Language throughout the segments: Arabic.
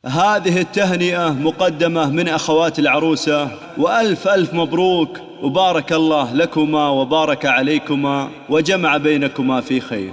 هذه التهنئة مقدمة من أخوات العروسة، وألف ألف مبروك، وبارك الله لكما وبارك عليكما وجمع بينكما في خير.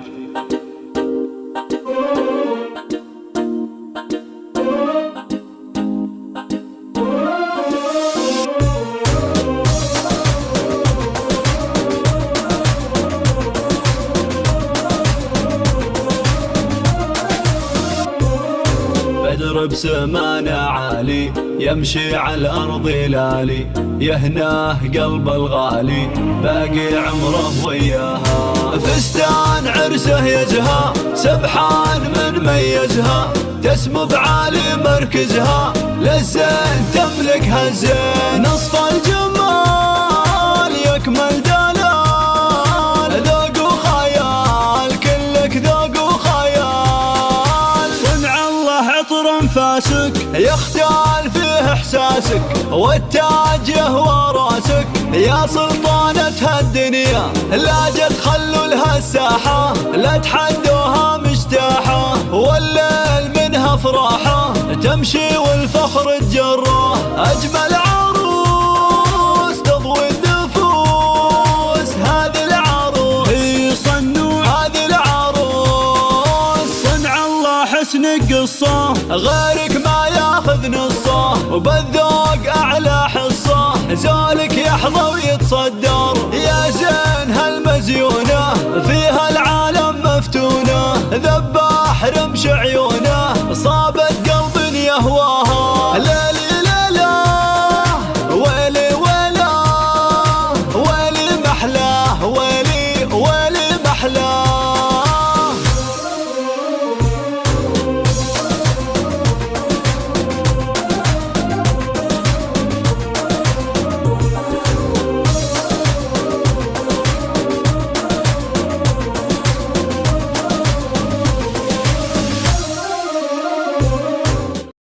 بدر بسمانه عالي يمشي على الأرض لالي، يهناه قلب الغالي باقي عمره وياها. فستان عرسه يزهى سبحان من ميزها، تسمو بعالي مركزها للزين تملكها الزين. نصف الجمال يكمل دلال، ذوق وخيال كلك ذوق وخيال. صنع الله عطر انفاسك يختال فيه احساسك، والتاج يهوى راسك يا سلطانة هالدنيا. لا جد خلوا لها الساحة لا تحدوها مجتاحة، والليل منها فرحة تمشي والفخر تجره. أجمل عروس تضوي النفوس هذه العروس، هي صنوع هذه العروس. صنع الله حسنك قصة غيرك ما ياخذ نصه، وبالذوق أعلى حصة زولك يحظى ويتصدر. يا زين هالمزيونة فيها العالم مفتونة، ذباح رمش عيون